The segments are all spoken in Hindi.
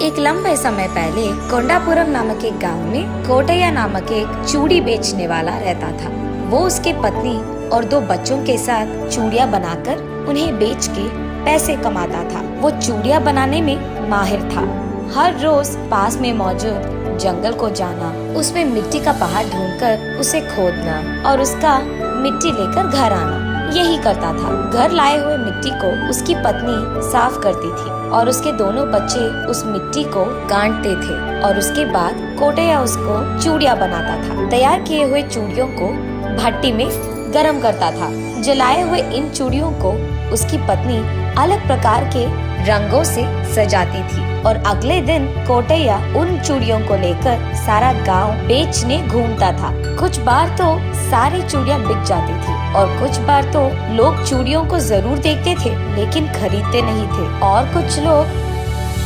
एक लंबे समय पहले कोंडापुरम नामक एक गांव में कोटैया नामक एक चूड़ी बेचने वाला रहता था। वो उसके पत्नी और 2 बच्चों के साथ चूड़ियाँ बनाकर उन्हें बेच के पैसे कमाता था। वो चूड़ियाँ बनाने में माहिर था। हर रोज पास में मौजूद जंगल को जाना, उसमें मिट्टी का पहाड़ ढूंढकर उसे खोदना और उसका मिट्टी लेकर घर आना, यही करता था। घर लाए हुए मिट्टी को उसकी पत्नी साफ करती थी और उसके दोनों बच्चे उस मिट्टी को गांठते थे और उसके बाद कोटैया उसको चूड़ियाँ बनाता था। तैयार किए हुए चूड़ियों को भट्टी में गरम करता था। जलाए हुए इन चूड़ियों को उसकी पत्नी अलग प्रकार के रंगों से सजाती थी और अगले दिन कोटैया उन चूड़ियों को लेकर सारा गांव बेचने घूमता था। कुछ बार तो सारी चूड़ियाँ बिक जाती थी और कुछ बार तो लोग चूड़ियों को जरूर देखते थे लेकिन खरीदते नहीं थे। और कुछ लोग,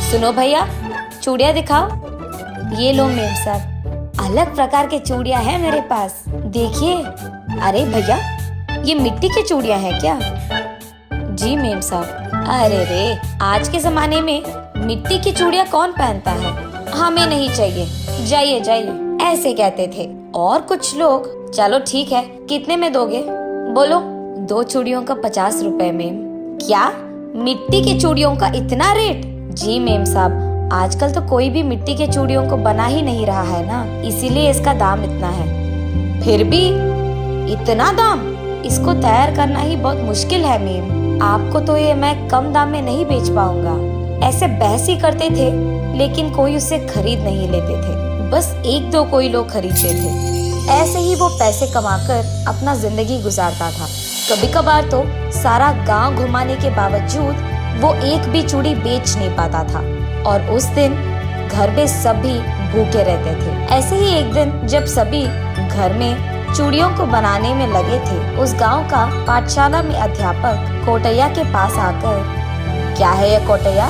सुनो भैया, चूड़ियाँ दिखाओ। ये लो मेम साहब, अलग प्रकार के चूड़ियाँ हैं मेरे पास, देखिए। अरे भैया, ये मिट्टी की चूड़ियाँ हैं क्या? जी मेम साहब। अरे रे, आज के जमाने में मिट्टी की चूड़ियाँ कौन पहनता है, हमें नहीं चाहिए, जाइए जाइए, ऐसे कहते थे। और कुछ लोग, चलो ठीक है, कितने में दोगे? बोलो। 2 चूड़ियों का 50 रुपए मेम। क्या, मिट्टी की चूड़ियों का इतना रेट? जी मेम साहब, आजकल तो कोई भी मिट्टी के चूड़ियों को बना ही नहीं रहा है ना, इसीलिए इसका दाम इतना है। फिर भी इतना दाम? इसको तैयार करना ही बहुत मुश्किल है मेम, आपको तो ये मैं कम दाम में नहीं बेच पाऊंगा। ऐसे बहस ही करते थे लेकिन कोई उसे खरीद नहीं लेते थे, बस 1-2 कोई लोग खरीदते थे। ऐसे ही वो पैसे कमाकर अपना जिंदगी गुजारता था। कभी कभार तो सारा गांव घुमाने के बावजूद वो एक भी चूड़ी बेच नहीं पाता था और उस दिन घर में सभी भूखे रहते थे। ऐसे ही एक दिन जब सभी घर में चूड़ियों को बनाने में लगे थे, उस गांव का पाठशाला में अध्यापक कोटैया के पास आकर, क्या है ये कोटैया,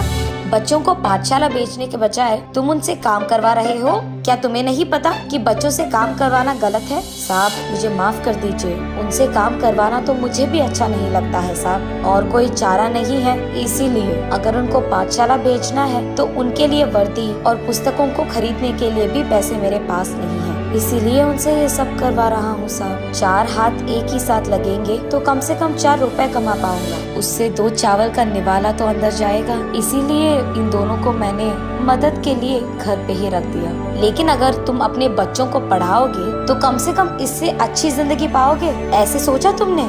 बच्चों को पाठशाला बेचने के बजाय तुम उनसे काम करवा रहे हो? क्या तुम्हें नहीं पता कि बच्चों से काम करवाना गलत है? साहब, मुझे माफ कर दीजिए, उनसे काम करवाना तो मुझे भी अच्छा नहीं लगता है साहब, और कोई चारा नहीं है, इसीलिए अगर उनको पाठशाला भेजना है तो उनके लिए वर्दी और पुस्तकों को खरीदने के लिए भी पैसे मेरे पास नहीं है, इसीलिए उनसे ये सब करवा रहा हूँ साहब। 4 हाथ एक ही साथ लगेंगे तो कम से कम 4 रुपए कमा पाऊंगा, उससे 2 चावल का निवाला तो अंदर जाएगा, इसीलिए इन दोनों को मैंने मदद के लिए घर पे ही रख दिया। लेकिन अगर तुम अपने बच्चों को पढ़ाओगे तो कम से कम इससे अच्छी जिंदगी पाओगे, ऐसे सोचा तुमने?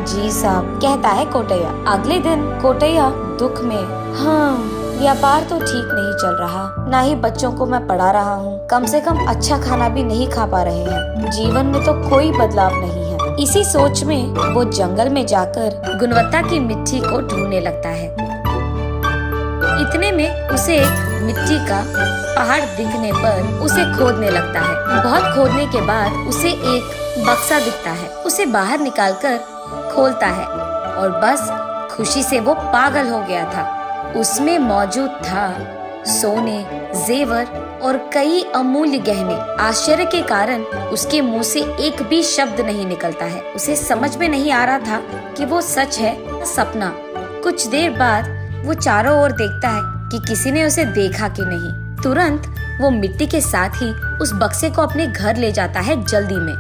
जी साहब, कहता है कोटैया। अगले दिन कोटैया दुख में, हाँ, व्यापार तो ठीक नहीं चल रहा, ना ही बच्चों को मैं पढ़ा रहा हूँ, कम से कम अच्छा खाना भी नहीं खा पा रहे हैं, जीवन में तो कोई बदलाव नहीं है। इसी सोच में वो जंगल में जाकर गुणवत्ता की मिट्टी को ढूंढने लगता है। इतने में उसे एक मिट्टी का पहाड़ दिखने पर उसे खोदने लगता है। बहुत खोदने के बाद उसे एक बक्सा दिखता है, उसे बाहर निकालकर खोलता है और बस खुशी से वो पागल हो गया था। उसमें मौजूद था सोने, जेवर और कई अमूल्य गहने। आश्चर्य के कारण उसके मुंह से एक भी शब्द नहीं निकलता है। उसे समझ में नहीं आ रहा था कि वो सच है या सपना। कुछ देर बाद वो चारों ओर देखता है कि किसी ने उसे देखा कि नहीं। तुरंत वो मिट्टी के साथ ही उस बक्से को अपने घर ले जाता है जल्दी में।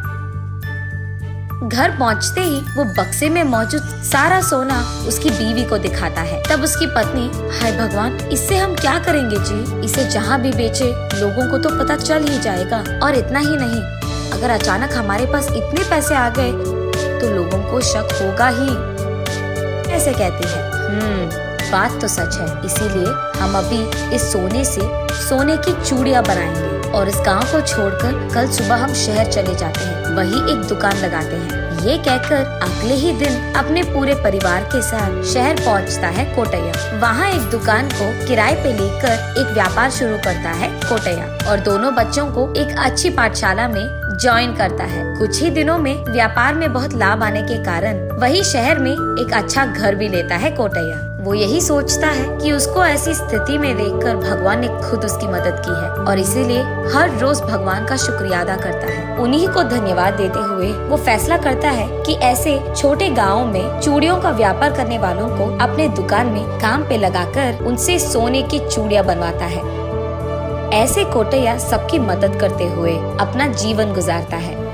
घर पहुंचते ही वो बक्से में मौजूद सारा सोना उसकी बीवी को दिखाता है। तब उसकी पत्नी, हाय भगवान, इससे हम क्या करेंगे जी? इसे जहाँ भी बेचे लोगों को तो पता चल ही जाएगा, और इतना ही नहीं, अगर अचानक हमारे पास इतने पैसे आ गए तो लोगों को शक होगा ही। ऐसे कहती है। बात तो सच है, इसीलिए हम अभी इस सोने से सोने की चूड़ियाँ बनाएंगे और इस गांव को छोड़कर कल सुबह हम शहर चले जाते हैं, वही एक दुकान लगाते हैं। ये कहकर अगले ही दिन अपने पूरे परिवार के साथ शहर पहुंचता है कोटैया। वहाँ एक दुकान को किराए पे लेकर एक व्यापार शुरू करता है कोटैया और दोनों बच्चों को एक अच्छी पाठशाला में ज्वाइन करता है। कुछ ही दिनों में व्यापार में बहुत लाभ आने के कारण वही शहर में एक अच्छा घर भी लेता है कोटैया। वो यही सोचता है कि उसको ऐसी स्थिति में देखकर भगवान ने खुद उसकी मदद की है और इसीलिए हर रोज भगवान का शुक्रिया अदा करता है। उन्हीं को धन्यवाद देते हुए वो फैसला करता है कि ऐसे छोटे गाँव में चूड़ियों का व्यापार करने वालों को अपने दुकान में काम पे लगाकर उनसे सोने की चूड़ियाँ बनवाता है। ऐसे कोटैया सबकी मदद करते हुए अपना जीवन गुजारता है।